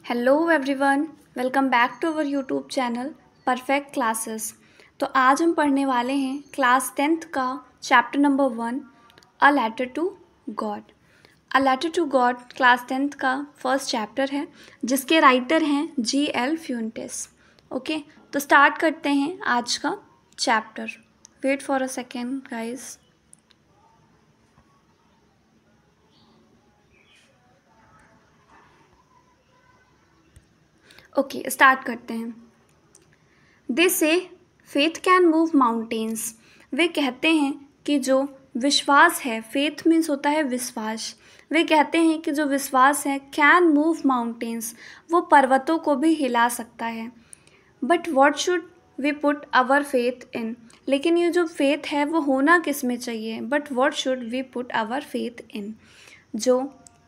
Hello everyone, welcome back to our YouTube channel perfect classes. तो आज हम पढ़ने वाले हैं क्लास 10th का chapter number 1 a letter to God. A letter to God class 10th का फर्स्ट चैप्टर है जिसके राइटर हैं G.L. फ्यूंटेस। ओके, तो स्टार्ट करते हैं आज का chapter. Wait for a second guys. Okay, start करते हैं। They say faith can move mountains. वे कहते हैं कि जो विश्वास है, फेथ मीन्स होता है विश्वास। वे कहते हैं कि जो विश्वास है कैन मूव माउंटेन्स, वो पर्वतों को भी हिला सकता है। But what should we put our faith in. लेकिन ये जो फेथ है वो होना किस में चाहिए। But what should we put our faith in, जो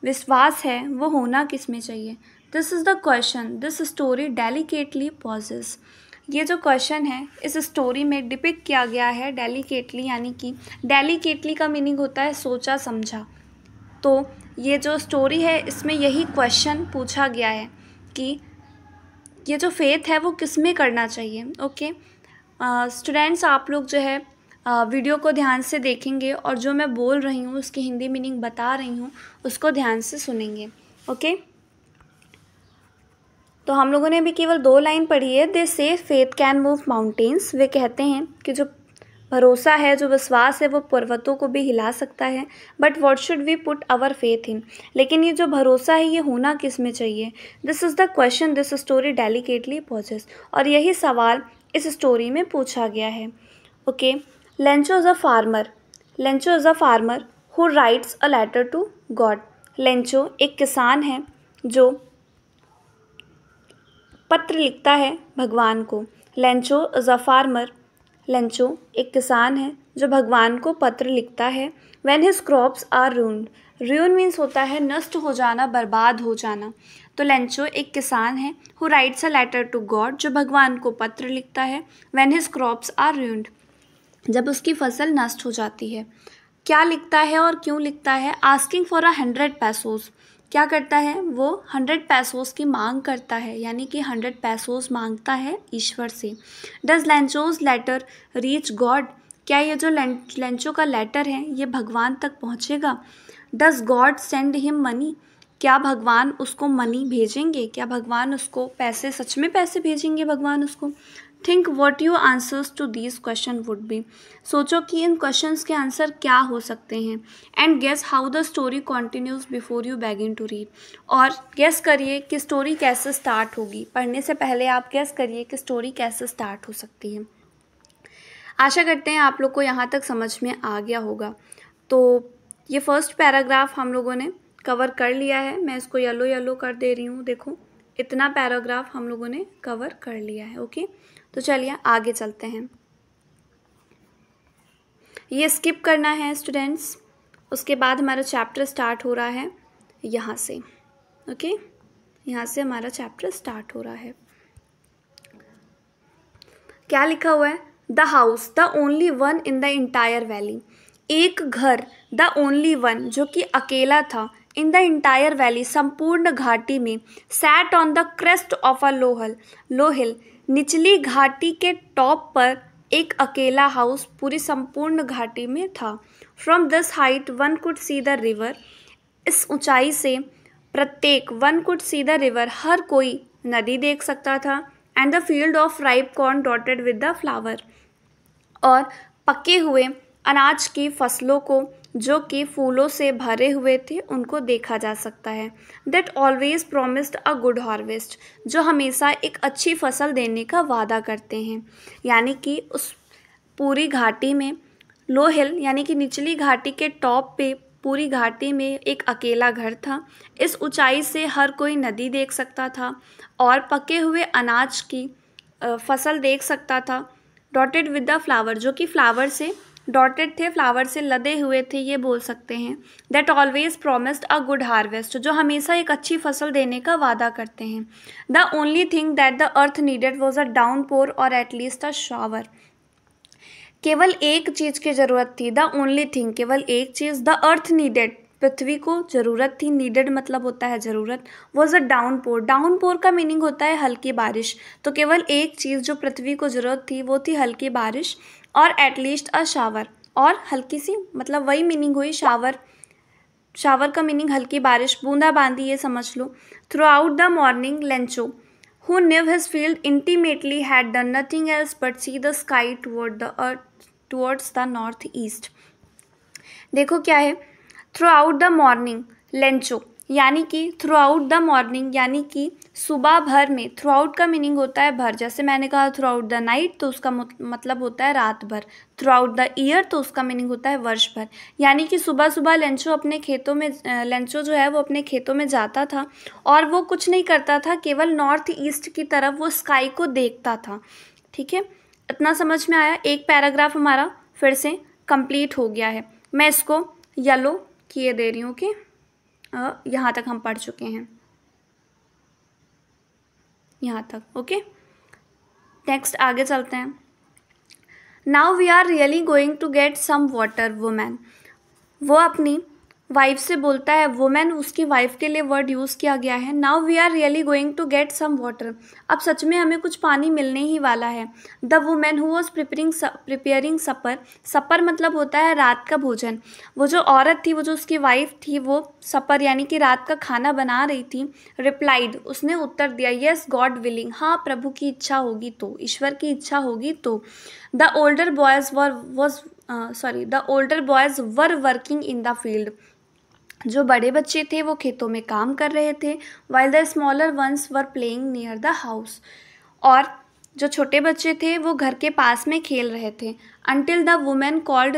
विश्वास है वो होना किस में चाहिए। This is the question this story delicately poses. ये जो क्वेश्चन है इस स्टोरी में डिपिक्ट किया गया है डेलिकेटली, यानी कि डेलिकेटली का मीनिंग होता है सोचा समझा। तो ये जो स्टोरी है इसमें यही क्वेश्चन पूछा गया है कि ये जो फेथ है वो किस में करना चाहिए। ओके स्टूडेंट्स, आप लोग जो है वीडियो को ध्यान से देखेंगे और जो मैं बोल रही हूँ उसकी हिंदी मीनिंग बता रही हूँ उसको ध्यान से सुनेंगे। ओके, तो हम लोगों ने अभी केवल 2 लाइन पढ़ी है। दे say faith can move mountains. वे कहते हैं कि जो भरोसा है, जो विश्वास है वो पर्वतों को भी हिला सकता है। But what should we put our faith in. लेकिन ये जो भरोसा है ये होना किस में चाहिए। This is the question this story delicately poses. और यही सवाल इस स्टोरी में पूछा गया है। Okay, Lencho is a farmer. Lencho is a farmer who writes a letter to God. Lencho एक किसान है जो पत्र लिखता है भगवान को। Lencho is a farmer, Lencho एक किसान है जो भगवान को पत्र लिखता है। When his crops are ruined. Ruin means होता है नष्ट हो जाना, बर्बाद हो जाना। तो लेंचो एक किसान है who writes a letter to God, जो भगवान को पत्र लिखता है। When his crops are ruined, जब उसकी फसल नष्ट हो जाती है। क्या लिखता है और क्यों लिखता है। Asking for 100 पैसोस। क्या करता है वो 100 पैसोस की मांग करता है, यानी कि 100 पैसोस मांगता है ईश्वर से। Does Lencho's letter reach God. क्या ये जो लेंचो का लेटर है ये भगवान तक पहुँचेगा। Does God send him money. क्या भगवान उसको मनी भेजेंगे, क्या भगवान उसको पैसे, सच में पैसे भेजेंगे भगवान उसको। Think what you answers to these question would be. सोचो कि इन क्वेश्चंस के आंसर क्या हो सकते हैं। And guess how the story continues before you begin to read. और गेस करिए कि स्टोरी कैसे स्टार्ट होगी। पढ़ने से पहले आप गेस करिए कि स्टोरी कैसे स्टार्ट हो सकती है। आशा करते हैं आप लोग को यहाँ तक समझ में आ गया होगा। तो ये फर्स्ट पैराग्राफ हम लोगों ने कवर कर लिया है। मैं इसको येलो येलो कर दे रही हूँ, देखो इतना पैराग्राफ हम लोगों ने कवर कर लिया है। ओके, तो चलिए आगे चलते हैं। ये स्किप करना है स्टूडेंट्स, उसके बाद हमारा चैप्टर स्टार्ट हो रहा है यहाँ से। ओके, यहाँ से हमारा चैप्टर स्टार्ट हो रहा है। क्या लिखा हुआ है। The house the only one in the entire valley. एक घर, द ओनली वन जो कि अकेला था, इन द इंटायर वैली संपूर्ण घाटी में। Sat on the crest of a low hill, निचली घाटी के टॉप पर एक अकेला हाउस पूरी संपूर्ण घाटी में था। From this height one could see the river. इस ऊंचाई से प्रत्येक, one could see the river हर कोई नदी देख सकता था। And the field of ripe corn dotted with the flower, और पके हुए अनाज की फसलों को जो कि फूलों से भरे हुए थे उनको देखा जा सकता है। That always promised a good harvest, जो हमेशा एक अच्छी फसल देने का वादा करते हैं। यानी कि उस पूरी घाटी में, लो हिल यानी कि निचली घाटी के टॉप पे पूरी घाटी में एक अकेला घर था। इस ऊंचाई से हर कोई नदी देख सकता था और पके हुए अनाज की फसल देख सकता था। डॉटेड विद द फ्लावर, जो कि फ्लावर से डॉटेड थे, फ्लावर से लदे हुए थे, ये बोल सकते हैं। That always promised a good harvest, जो हमेशा एक अच्छी फसल देने का वादा करते हैं। The only thing that the earth needed was a downpour or at least a shower. केवल एक चीज़ की ज़रूरत थी। द ओनली थिंग, केवल एक चीज़, द अर्थ नीडेड, पृथ्वी को ज़रूरत थी, नीडेड मतलब होता है ज़रूरत, वॉज अ डाउनपोर, डाउनपोर का मीनिंग होता है हल्की बारिश, तो केवल एक चीज़ जो पृथ्वी को ज़रूरत थी वो थी हल्की बारिश, और एटलीस्ट अ शावर, और हल्की सी मतलब वही मीनिंग हुई शावर, शावर का मीनिंग हल्की बारिश, बूंदाबांदी, ये समझ लो। Throughout the morning Lencho who knew his field intimately had done nothing else but see the sky towards the northeast। देखो क्या है, through out the morning Lencho, यानी कि थ्रू आउट द मॉर्निंग यानी कि सुबह भर में, थ्रू आउट का मीनिंग होता है भर, जैसे मैंने कहा थ्रू आउट द नाइट तो उसका मतलब होता है रात भर, थ्रू आउट द ईयर तो उसका मीनिंग होता है वर्ष भर, यानी कि सुबह सुबह लेंचो अपने खेतों में, लेंचो जो है वो अपने खेतों में जाता था और वो कुछ नहीं करता था, केवल नॉर्थ ईस्ट की तरफ वो स्काई को देखता था। ठीक है, इतना समझ में आया। एक पैराग्राफ हमारा फिर से कंप्लीट हो गया है। मैं इसको येलो किए दे रही हूँ कि यहाँ तक हम पढ़ चुके हैं, यहाँ तक। ओके, नेक्स्ट आगे चलते हैं। Now we are really going to get some water women, वो अपनी वाइफ से बोलता है, वुमेन उसकी वाइफ के लिए वर्ड यूज़ किया गया है। Now we are really going to get some water, अब सच में हमें कुछ पानी मिलने ही वाला है। The women who was preparing supper, supper मतलब होता है रात का भोजन, वो जो औरत थी, वो जो उसकी वाइफ थी, वो सपर यानी कि रात का खाना बना रही थी। रिप्लाइड, उसने उत्तर दिया, येस गॉड विलिंग, हाँ प्रभु की इच्छा होगी तो, ईश्वर की इच्छा होगी तो। The older boys were working in the field, जो बड़े बच्चे थे वो खेतों में काम कर रहे थे। While the smaller ones were playing near the house, और जो छोटे बच्चे थे वो घर के पास में खेल रहे थे। Until the women called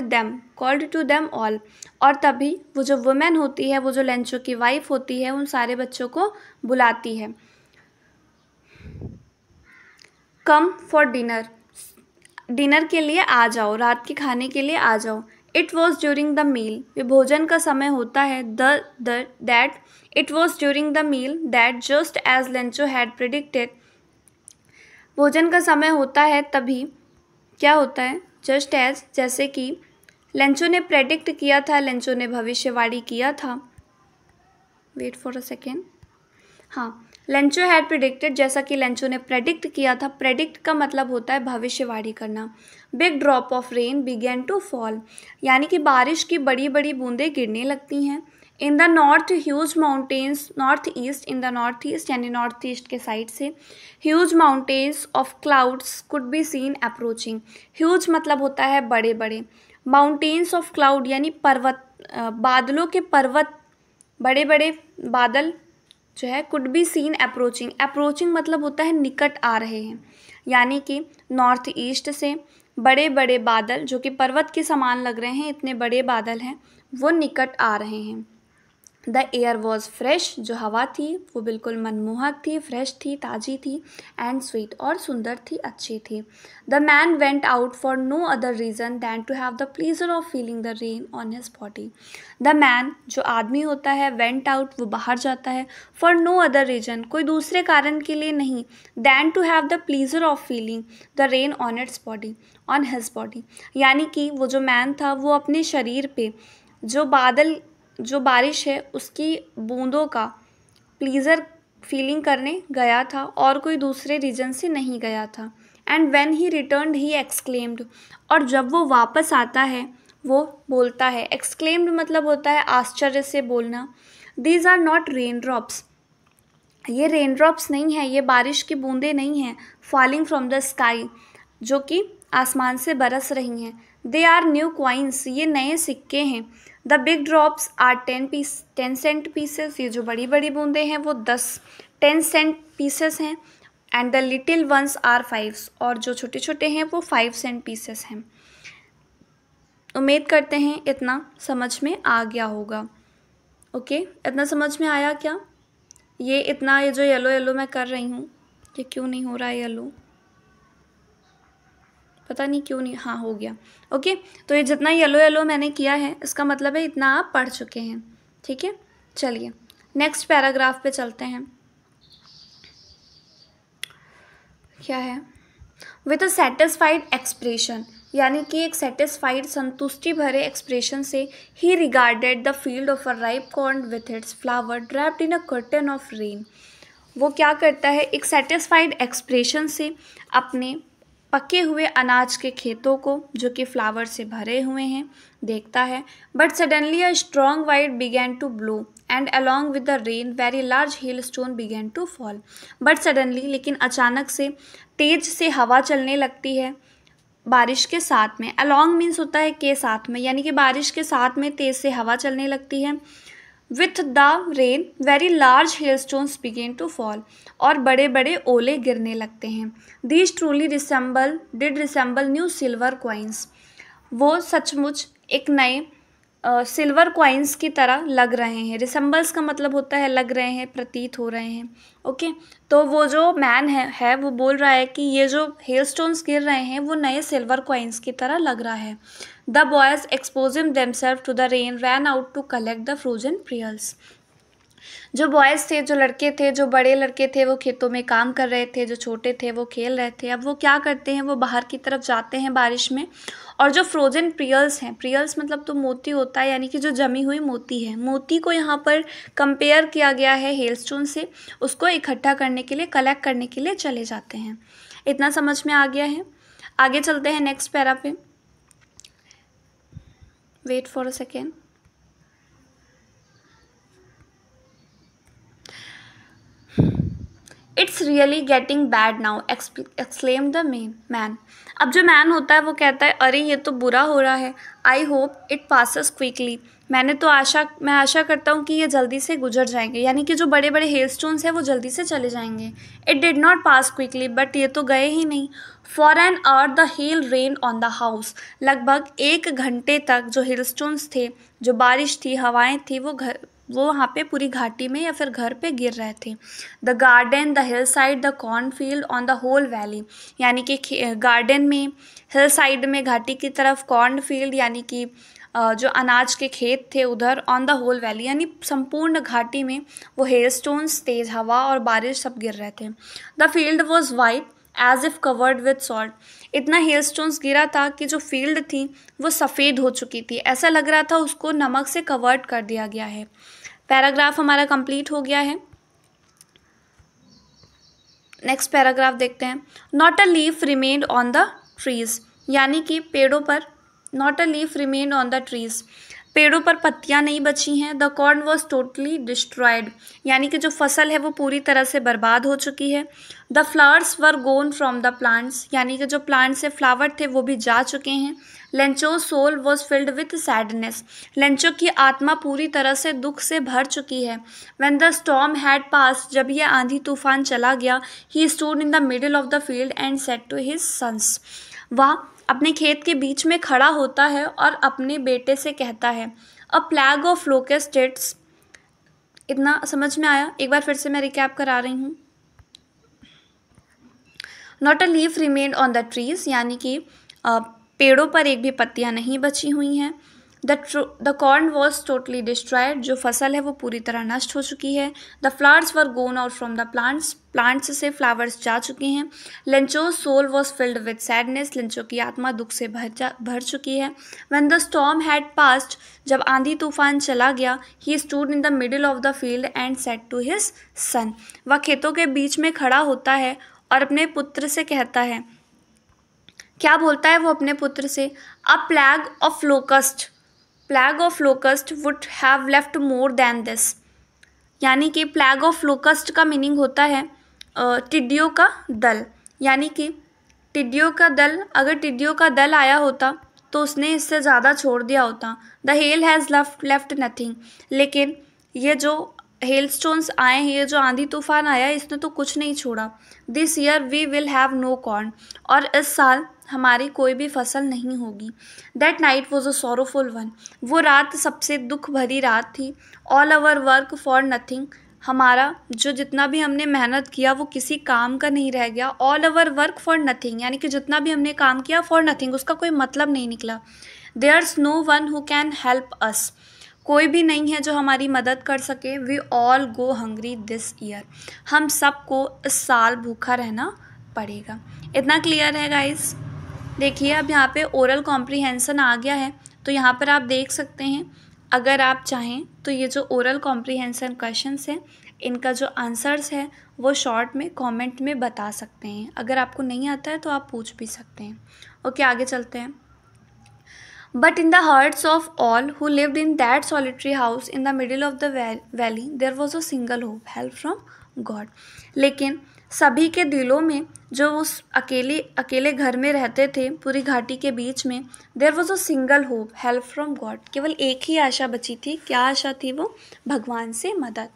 to them all, और तभी वो जो वुमेन होती है, वो जो लेंचो की वाइफ होती है, उन सारे बच्चों को बुलाती है। कम फॉर डिनर, डिनर के लिए आ जाओ, रात के खाने के लिए आ जाओ। It was during the meal, ये भोजन का समय होता है। It was during the meal that just as Lencho had predicted, भोजन का समय होता है तभी, क्या होता है, जस्ट एज, जैसे कि लेंचो ने प्रेडिक्ट किया था, लेंचो ने भविष्यवाणी किया था। वेट फॉर अ सेकेंड, हाँ, लेंचो हैड प्रिडिक्टेड, जैसा कि लेंचो ने प्रेडिक्ट किया था। प्रेडिक्ट का मतलब होता है भविष्यवाणी करना। Big drop of rain began to fall, यानी कि बारिश की बड़ी बड़ी बूंदें गिरने लगती हैं। In the north huge mountains, north east, in the north east यानी नॉर्थ ईस्ट के साइड से, huge mountains of clouds could be seen approaching, huge मतलब होता है बड़े बड़े, माउंटेन्स ऑफ क्लाउड यानी पर्वत, बादलों के पर्वत, बड़े बड़े बादल जो है, could be seen approaching, approaching मतलब होता है निकट आ रहे हैं, यानी कि नॉर्थ ईस्ट से बड़े बड़े बादल जो कि पर्वत के समान लग रहे हैं, इतने बड़े बादल हैं, वो निकट आ रहे हैं। द एयर वॉज फ्रेश, जो हवा थी वो बिल्कुल मनमोहक थी, फ्रेश थी, ताज़ी थी, एंड स्वीट, और सुंदर थी, अच्छी थी। The man went out for no other reason than to have the pleasure of feeling the rain on his body. The man, जो आदमी होता है, वेंट आउट, वो बाहर जाता है, फॉर नो अदर रीज़न, कोई दूसरे कारण के लिए नहीं, than to have the pleasure of feeling the rain on its body, on his body, यानी कि वो जो मैन था वो अपने शरीर पे जो बारिश है उसकी बूंदों का प्लीज़र फीलिंग करने गया था, और कोई दूसरे रीजन से नहीं गया था। And when he returned he exclaimed, और जब वो वापस आता है वो बोलता है, एक्सक्लेम्ड मतलब होता है आश्चर्य से बोलना। These are not rain drops, ये रेन ड्रॉप्स नहीं है, ये बारिश की बूंदें नहीं हैं, फॉलिंग फ्रॉम द स्काई, जो कि आसमान से बरस रही हैं। दे आर न्यू क्वाइंस, ये नए सिक्के हैं। The big drops are 10 cent pieces, ये जो बड़ी बड़ी बूंदें हैं वो 10 सेंट पीसेस हैं। And the little ones are 5, और जो छोटे छोटे हैं वो 5 सेंट पीसेस हैं। उम्मीद करते हैं इतना समझ में आ गया होगा। ओके, इतना समझ में आया क्या? ये जो येलो येलो मैं कर रही हूँ, ये क्यों नहीं हो रहा है येलो, पता नहीं क्यों नहीं, हाँ हो गया। ओके, तो ये जितना येलो येलो मैंने किया है इसका मतलब है इतना आप पढ़ चुके हैं। ठीक है, चलिए नेक्स्ट पैराग्राफ पे चलते हैं। क्या है? विथ अ सेटिस्फाइड एक्सप्रेशन, यानी कि एक सेटिस्फाइड संतुष्टि भरे एक्सप्रेशन से ही regarded the field of a ripe corn with its flower draped in a curtain of rain. वो क्या करता है, एक सेटिस्फाइड एक्सप्रेशन से अपने पके हुए अनाज के खेतों को जो कि फ्लावर से भरे हुए हैं देखता है। But suddenly a strong wide began to blow and along with the rain very large hail stone began to fall. But suddenly, लेकिन अचानक से तेज से हवा चलने लगती है बारिश के साथ में। अलॉन्ग मीन्स होता है के साथ में, यानी कि बारिश के साथ में तेज से हवा चलने लगती है। With the rain very large hailstones begin to fall, और बड़े बड़े ओले गिरने लगते हैं। These truly did resemble new silver coins. वो सचमुच एक नए सिल्वर कॉइन्स की तरह लग रहे हैं। रिसेंबल्स का मतलब होता है लग रहे हैं, प्रतीत हो रहे हैं। ओके, तो वो जो मैन है वो बोल रहा है कि ये जो हेलस्टोन्स गिर रहे हैं वो नए सिल्वर कॉइन्स की तरह लग रहा है। The boys exposing themselves to the rain ran out to collect the frozen pearls. जो बॉयज़ थे, जो लड़के थे, जो बड़े लड़के थे वो खेतों में काम कर रहे थे, जो छोटे थे वो खेल रहे थे। अब वो क्या करते हैं, वो बाहर की तरफ जाते हैं बारिश में, और जो फ्रोजन प्रियल्स हैं, प्रियल्स मतलब तो मोती होता है, यानी कि जो जमी हुई मोती है, मोती को यहाँ पर कंपेयर किया गया है हेलस्टोन से, उसको इकट्ठा करने के लिए, कलेक्ट करने के लिए चले जाते हैं। इतना समझ में आ गया है। आगे चलते हैं नेक्स्ट पैरा पे। Wait for a second. It's really getting bad now exclaim the man. अब जो मैन होता है वो कहता है अरे ये तो बुरा हो रहा है। I hope it passes quickly. मैं आशा करता हूँ कि ये जल्दी से गुजर जाएंगे, यानी कि जो बड़े बड़े हेलस्टोन्स हैं वो जल्दी से चले जाएंगे। It did not pass quickly, but ये तो गए ही नहीं। For an hour the hell rain on the house. लगभग 1 घंटे तक जो हेलस्टोन्स थे, जो बारिश थी, हवाएं थी, वो वहाँ पे पूरी घाटी में या फिर घर पे गिर रहे थे। The garden, the hill side, the corn field on the whole valley. यानी कि गार्डन में, हिल साइड में, घाटी की तरफ, कॉर्न फील्ड यानी कि जो अनाज के खेत थे उधर, ऑन द होल वैली यानी संपूर्ण घाटी में वो हेलस्टोन्स, तेज़ हवा और बारिश सब गिर रहे थे। The field was white as if covered with salt. इतना हेलस्टोन्स गिरा था कि जो फील्ड थी वो सफ़ेद हो चुकी थी, ऐसा लग रहा था उसको नमक से कवर्ड कर दिया गया है। पैराग्राफ हमारा कंप्लीट हो गया है। नेक्स्ट पैराग्राफ देखते हैं। Not a leaf remained on the trees. यानी कि पेड़ों पर, not a leaf remained on the trees, पेड़ों पर पत्तियां नहीं बची हैं। The corn was totally destroyed. यानी कि जो फसल है वो पूरी तरह से बर्बाद हो चुकी है। The flowers were gone from the plants. यानी कि जो प्लांट से फ्लावर थे वो भी जा चुके हैं। Lencho soul was filled with sadness. Lencho की आत्मा पूरी तरह से दुख से भर चुकी है। When the storm had pass, जब यह आंधी तूफान चला गया, he stood in the middle of the field and said to his sons. वह अपने खेत के बीच में खड़ा होता है और अपने बेटे से कहता है, अ प्लैग ऑफ लोकेस्ट्स। इतना समझ में आया? एक बार फिर से मैं रिकैप करा रही हूँ। Not a leaf remained on the trees, यानी कि पेड़ों पर एक भी पत्तियां नहीं बची हुई हैं। The corn was totally destroyed. जो फसल है वो पूरी तरह नष्ट हो चुकी है। The flowers were gone out from the plants. Plants से फ्लावर्स जा चुके हैं। Lencho soul was filled with sadness. Lencho की आत्मा दुख से भर चुकी है। When the storm had passed, जब आंधी तूफान चला गया, he stood in the middle of the field and said to his son. वह खेतों के बीच में खड़ा होता है और अपने पुत्र से कहता है, क्या बोलता है वो अपने पुत्र से? A plague of locust, plague of locust would have left more than this. यानी कि प्लैग ऑफ लोकस्ट का मीनिंग होता है टिड्डियों का दल। यानी कि टिड्डियों का दल, अगर टिड्डियों का दल आया होता तो उसने इससे ज़्यादा छोड़ दिया होता। The hell has left nothing. लेकिन ये जो हेलस्टोन्स आए हैं, ये जो आंधी तूफान आया, इसने तो कुछ नहीं छोड़ा। This year we will have no corn. और इस साल हमारी कोई भी फसल नहीं होगी। That night was a sorrowful one. वो रात सबसे दुख भरी रात थी। All our work for nothing. हमारा जो जितना भी हमने मेहनत किया वो किसी काम का नहीं रह गया। All our work for nothing, यानी कि जितना भी हमने काम किया फॉर नथिंग, उसका कोई मतलब नहीं निकला। There's no one who can help us. कोई भी नहीं है जो हमारी मदद कर सके। We all go hungry this year. हम सबको इस साल भूखा रहना पड़ेगा। इतना क्लियर है गाइस? देखिए अब यहाँ पे ओरल कॉम्प्रीहेंसन आ गया है, तो यहाँ पर आप देख सकते हैं, अगर आप चाहें तो ये जो ओरल कॉम्प्रीहेंसन क्वेश्चंस हैं इनका जो आंसर्स है वो शॉर्ट में कमेंट में बता सकते हैं। अगर आपको नहीं आता है तो आप पूछ भी सकते हैं। ओके, आगे चलते हैं। But in the hearts of all who lived in that solitary house in the middle of the valley, there was a single hope, help from God. लेकिन सभी के दिलों में जो उस अकेले घर में रहते थे पूरी घाटी के बीच में, there was a single hope, help from God, केवल एक ही आशा बची थी। क्या आशा थी वो? भगवान से मदद।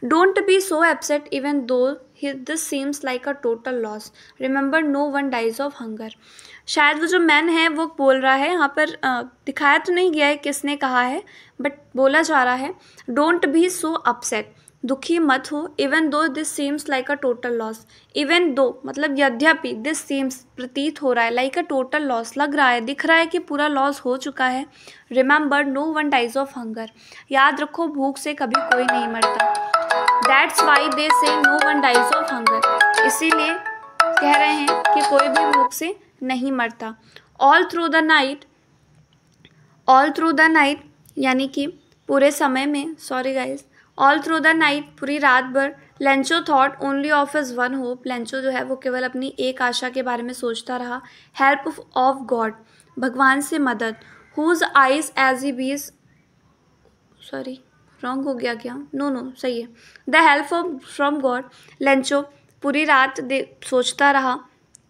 Don't be so upset even though this seems like a total loss, remember no one dies of hunger. शायद वो जो मैन है वो बोल रहा है, यहाँ पर दिखाया तो नहीं गया है किसने कहा है, बट बोला जा रहा है डोंट बी सो अपसेट, दुखी मत हो, even though this seems like a total loss, even though मतलब यद्यपि, दिस सीम्स प्रतीत हो रहा है, लाइक अ टोटल लॉस लग रहा है, दिख रहा है कि पूरा लॉस हो चुका है। Remember no one dies of hunger, याद रखो भूख से कभी कोई नहीं मरता। That's why they say no one dies of hunger, इसीलिए कह रहे हैं कि कोई भी भूख से नहीं मरता। ऑल थ्रू द नाइट यानी कि पूरे समय में, sorry guys, all through the night पूरी रात भर, Lencho thought only of his one hope, Lencho जो है वो केवल अपनी एक आशा के बारे में सोचता रहा, हेल्प ऑफ गॉड, भगवान से मदद, हुज आइज एज ही बीज, सॉरी रॉन्ग हो गया क्या, नो सही है, the help of from God, Lencho पूरी रात सोचता रहा,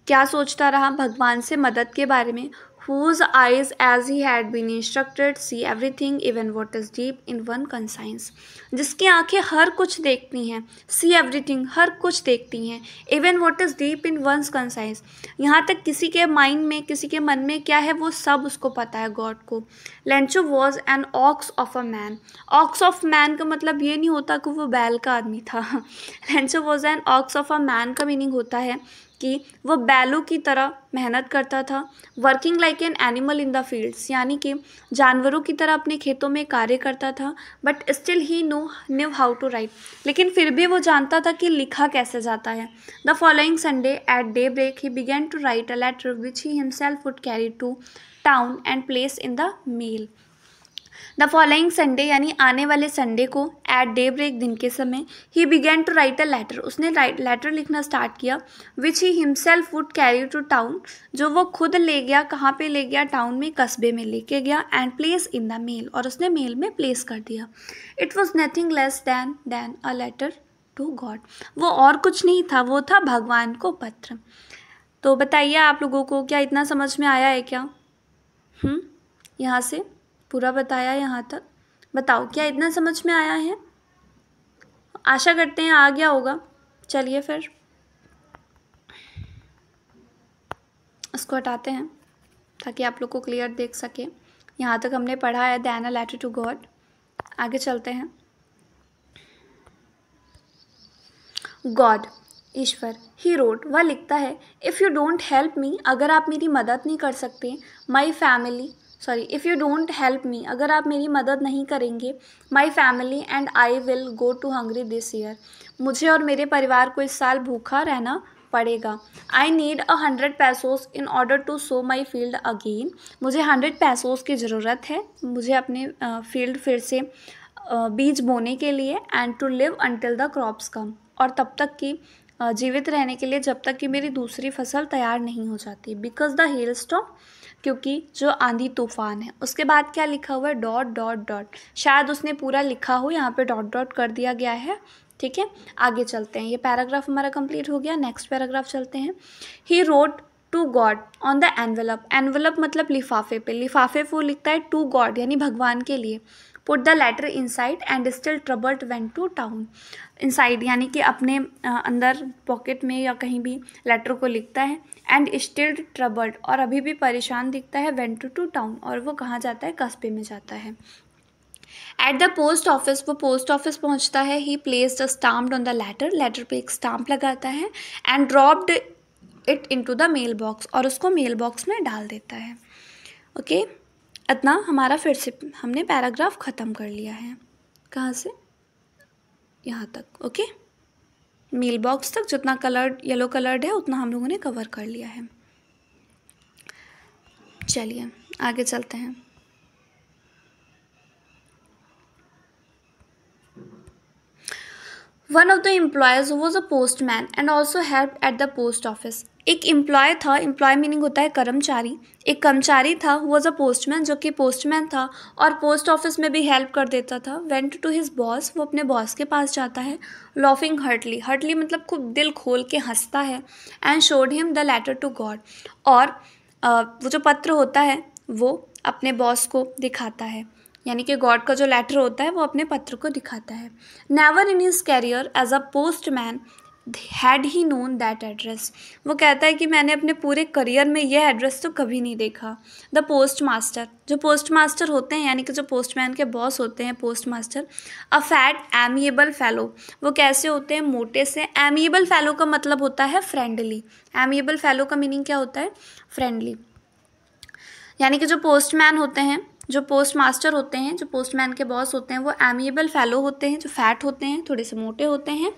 क्या सोचता रहा? भगवान से मदद के बारे में। whose eyes as he had been instructed see everything even what is deep in one conscience, जिसकी आंखें हर कुछ देखती हैं, see everything हर कुछ देखती हैं, even what is deep in one's conscience यहाँ तक किसी के माइंड में, किसी के मन में क्या है वो सब उसको पता है, गॉड को। Lencho was an ox of a man, ox of man का मतलब ये नहीं होता कि वो बैल का आदमी था Lencho was an ox of a man का मीनिंग होता है कि वो बैलों की तरह मेहनत करता था, working like an animal in the fields यानी कि जानवरों की तरह अपने खेतों में कार्य करता था, but still he knew how to write, लेकिन फिर भी वो जानता था कि लिखा कैसे जाता है। The following Sunday at daybreak he begin to write a letter which he himself would carry to town and place in the mail. The following Sunday यानी आने वाले संडे को, एट डे ब्रेक दिन के समय, he begin to write a letter, उसने letter लिखना start किया, which he himself would carry to town, जो वो खुद ले गया, कहाँ पे ले गया? टाउन में, कस्बे में लेके गया, and place in the mail, और उसने मेल में प्लेस कर दिया। It was nothing less than a letter to God, वो और कुछ नहीं था, वो था भगवान को पत्र। तो बताइए आप लोगों को क्या इतना समझ में आया है क्या? यहाँ से पूरा बताया यहाँ तक, बताओ क्या इतना समझ में आया है? आशा करते हैं आ गया होगा। चलिए फिर इसको हटाते हैं ताकि आप लोग को क्लियर देख सके। यहाँ तक हमने पढ़ा है than a letter to God. आगे चलते हैं। गॉड, ईश्वर, ही रोट, वह लिखता है, if you don't help me, अगर आप मेरी मदद नहीं कर सकते, if you don't help me, अगर आप मेरी मदद नहीं करेंगे, my family and I will go to hungry this year, मुझे और मेरे परिवार को इस साल भूखा रहना पड़ेगा। I need 100 pesos in order to sow my field again, मुझे 100 पैसोस की ज़रूरत है, मुझे अपने फील्ड फिर से बीज बोने के लिए, and to live until the crops come, और तब तक कि जीवित रहने के लिए जब तक कि मेरी दूसरी फसल तैयार नहीं हो जाती, बिकॉज द हेल स्टॉर्म, क्योंकि जो आंधी तूफान है। उसके बाद क्या लिखा हुआ है? डॉट डॉट डॉट, शायद उसने पूरा लिखा हो, यहाँ पे डॉट डॉट कर दिया गया है, ठीक है। आगे चलते हैं, ये पैराग्राफ हमारा कंप्लीट हो गया। नेक्स्ट पैराग्राफ चलते हैं। He wrote to God on the envelope, envelope मतलब लिफाफे पे, लिफाफे वो लिखता है टू गॉड यानी भगवान के लिए। Put the letter inside and still troubled went to town, inside यानी कि अपने अंदर पॉकेट में या कहीं भी लेटर को लिखता है, एंड स्टिल ट्रबल्ड और अभी भी परेशान दिखता है, वेंट टू टाउन और वो कहाँ जाता है? कस्बे में जाता है। एट द पोस्ट ऑफिस, वो पोस्ट ऑफिस पहुंचता है। He placed stamped on the letter, letter पे एक स्टाम्प लगाता है, and dropped it into the mail box, और उसको मेल बॉक्स में डाल देता है। ओके, इतना हमारा फिर से हमने पैराग्राफ ख़त्म कर लिया है। कहाँ से? यहाँ तक। ओके, मेल बॉक्स तक जितना कलर्ड येलो कलर्ड है उतना हम लोगों ने कवर कर लिया है। चलिए आगे चलते हैं। One of the employees was a postman and also help at the post office. एक एम्प्लॉय था, एम्प्लॉय मीनिंग होता है कर्मचारी, एक कर्मचारी था, वॉज अ पोस्टमैन जो कि पोस्टमैन था और पोस्ट ऑफिस में भी हेल्प कर देता था। वेंट टू हिज बॉस, वो अपने बॉस के पास जाता है। लॉफिंग हर्टली, हर्टली मतलब खूब दिल खोल के हंसता है। And showed him the letter to God, और वो जो पत्र होता है वो अपने बॉस को दिखाता है, यानी कि गॉड का जो लेटर होता है वो अपने पत्र को दिखाता है। Never in his career as a postman had he known that address. वो कहता है कि मैंने अपने पूरे करियर में यह एड्रेस तो कभी नहीं देखा। द पोस्ट मास्टर, जो पोस्ट मास्टर होते हैं यानी कि जो पोस्टमैन के बॉस होते हैं post master, a fat amiable fellow, वो कैसे होते हैं, मोटे से। एमिएबल फेलो का मतलब होता है फ्रेंडली। एमिएबल फेलो का मीनिंग क्या होता है, फ्रेंडली। यानी कि जो पोस्टमैन होते हैं, जो पोस्ट मास्टर होते हैं, जो पोस्टमैन के बॉस होते हैं, वो एमिएबल फेलो होते हैं, जो फैट होते हैं, थोड़े से मोटे होते हैं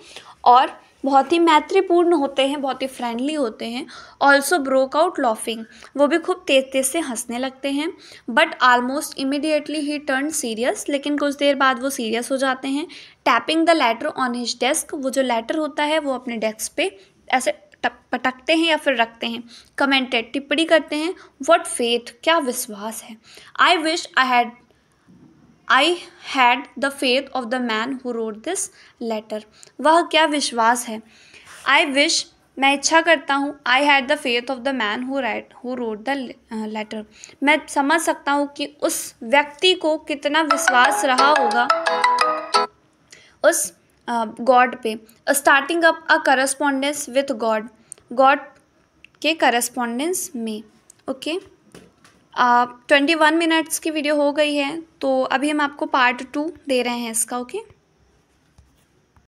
और बहुत ही मैत्रीपूर्ण होते हैं, बहुत ही फ्रेंडली होते हैं। ऑल्सो ब्रोक आउट लॉफिंग, वो भी खूब तेज तेज से हंसने लगते हैं। But almost immediately he turn serious, लेकिन कुछ देर बाद वो सीरियस हो जाते हैं। Tapping the later on his desk, वो जो लेटर होता है वो अपने डेस्क पे ऐसे पटकते हैं या फिर रखते हैं। कमेंटेड, टिप्पणी करते हैं। व्हाट फेथ, क्या विश्वास है। I wish I had the faith of the man who wrote this letter, वह क्या विश्वास है। आई विश, मैं इच्छा करता हूँ, I had the faith of the man who wrote the letter, मैं समझ सकता हूँ कि उस व्यक्ति को कितना विश्वास रहा होगा उस गॉड पे। Starting up a correspondence with God, God के करस्पॉन्डेंस में। ओके, 21 मिनट्स की वीडियो हो गई है, तो अभी हम आपको पार्ट 2 दे रहे हैं इसका। ओके।